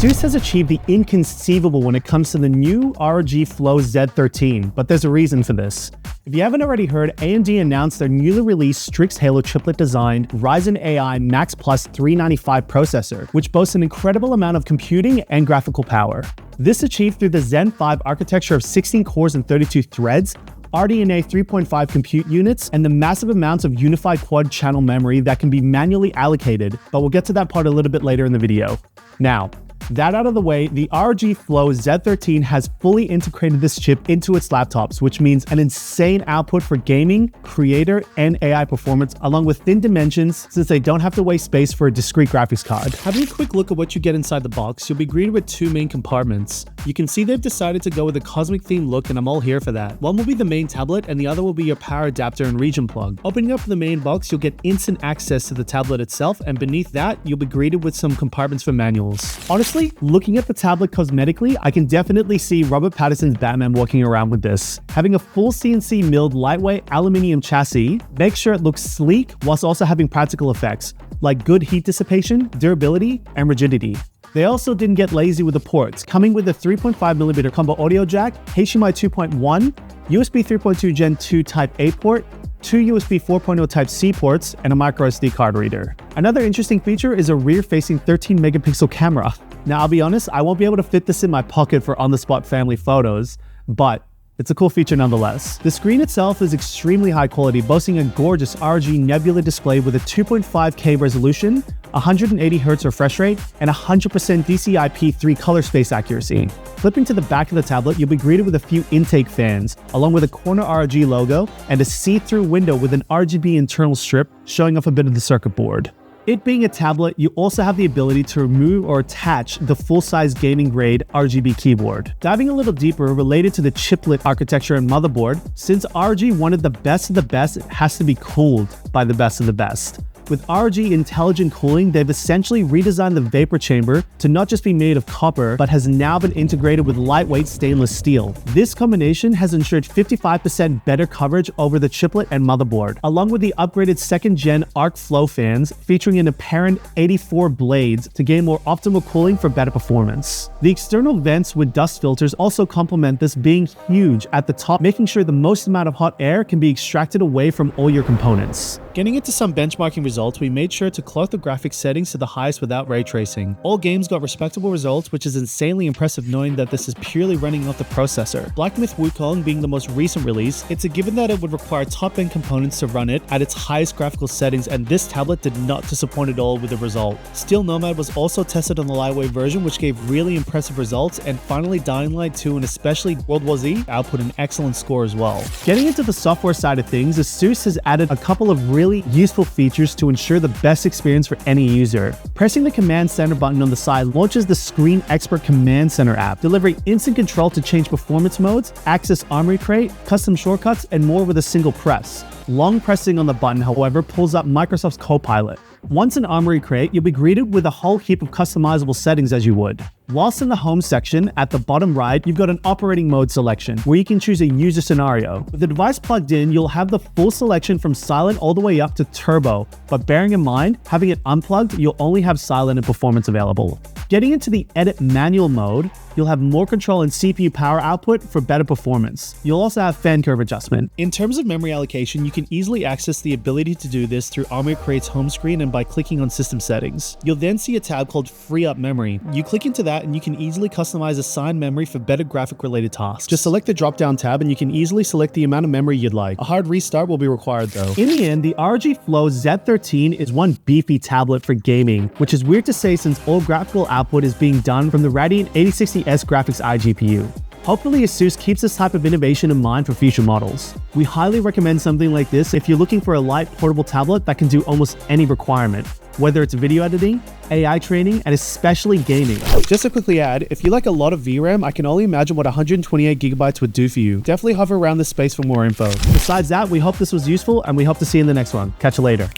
ASUS has achieved the inconceivable when it comes to the new ROG Flow Z13, but there's a reason for this. If you haven't already heard, AMD announced their newly released Strix Halo chiplet-designed Ryzen AI Max Plus 395 processor, which boasts an incredible amount of computing and graphical power. This achieved through the Zen 5 architecture of 16 cores and 32 threads, RDNA 3.5 compute units, and the massive amounts of unified quad channel memory that can be manually allocated, but we'll get to that part a little bit later in the video. Now, that out of the way, the ROG Flow Z13 has fully integrated this chip into its laptops, which means an insane output for gaming, creator, and AI performance, along with thin dimensions since they don't have to waste space for a discrete graphics card. Having a quick look at what you get inside the box, you'll be greeted with two main compartments. You can see they've decided to go with a cosmic theme look, and I'm all here for that. One will be the main tablet, and the other will be your power adapter and region plug. Opening up the main box, you'll get instant access to the tablet itself, and beneath that, you'll be greeted with some compartments for manuals. Honestly, looking at the tablet cosmetically, I can definitely see Robert Pattinson's Batman walking around with this. Having a full CNC milled lightweight aluminum chassis makes sure it looks sleek whilst also having practical effects like good heat dissipation, durability, and rigidity. They also didn't get lazy with the ports, coming with a 3.5mm combo audio jack, HDMI 2.1, USB 3.2 Gen 2 Type A port, two USB 4.0 Type-C ports, and a microSD card reader. Another interesting feature is a rear-facing 13-megapixel camera. Now, I'll be honest, I won't be able to fit this in my pocket for on-the-spot family photos, but it's a cool feature nonetheless. The screen itself is extremely high quality, boasting a gorgeous ROG Nebula Display with a 2.5K resolution, 180Hz refresh rate, and 100% DCI-P3 color space accuracy. Flipping to the back of the tablet, you'll be greeted with a few intake fans, along with a corner ROG logo and a see-through window with an RGB internal strip showing off a bit of the circuit board. It being a tablet, you also have the ability to remove or attach the full-size gaming-grade RGB keyboard. Diving a little deeper related to the chiplet architecture and motherboard, since ROG wanted the best of the best, it has to be cooled by the best of the best. With ROG Intelligent Cooling, they've essentially redesigned the vapor chamber to not just be made of copper, but has now been integrated with lightweight stainless steel. This combination has ensured 55% better coverage over the chiplet and motherboard, along with the upgraded 2nd-gen ROG Flow fans featuring an apparent 84 blades to gain more optimal cooling for better performance. The external vents with dust filters also complement this, being huge at the top, making sure the most amount of hot air can be extracted away from all your components. Getting into some benchmarking results, we made sure to clock the graphics settings to the highest without ray tracing. All games got respectable results, which is insanely impressive knowing that this is purely running off the processor. Black Myth Wukong being the most recent release, it's a given that it would require top-end components to run it at its highest graphical settings, and this tablet did not disappoint at all with the result. Steel Nomad was also tested on the lightweight version, which gave really impressive results, and finally Dying Light 2 and especially World War Z output an excellent score as well. Getting into the software side of things, ASUS has added a couple of really useful features to ensure the best experience for any user. Pressing the Command Center button on the side launches the Screen Expert Command Center app, delivering instant control to change performance modes, access Armory Crate, custom shortcuts, and more with a single press. Long pressing on the button, however, pulls up Microsoft's Copilot. Once in Armory Crate, you'll be greeted with a whole heap of customizable settings as you would. Whilst in the home section, at the bottom right, you've got an operating mode selection where you can choose a user scenario. With the device plugged in, you'll have the full selection from silent all the way up to turbo, but bearing in mind, having it unplugged, you'll only have silent and performance available. Getting into the edit manual mode, you'll have more control and CPU power output for better performance. You'll also have fan curve adjustment. In terms of memory allocation, you can easily access the ability to do this through Armory Crate's home screen and by clicking on System Settings. You'll then see a tab called Free Up Memory. You click into that and you can easily customize assigned memory for better graphic-related tasks. Just select the drop-down tab and you can easily select the amount of memory you'd like. A hard restart will be required though. In the end, the ROG Flow Z13 is one beefy tablet for gaming, which is weird to say since all graphical output is being done from the Radeon 8060S graphics iGPU. Hopefully ASUS keeps this type of innovation in mind for future models. We highly recommend something like this if you're looking for a light portable tablet that can do almost any requirement, whether it's video editing, AI training, and especially gaming. Just to quickly add, if you like a lot of VRAM, I can only imagine what 128GB would do for you. Definitely hover around this space for more info. Besides that, we hope this was useful and we hope to see you in the next one. Catch you later.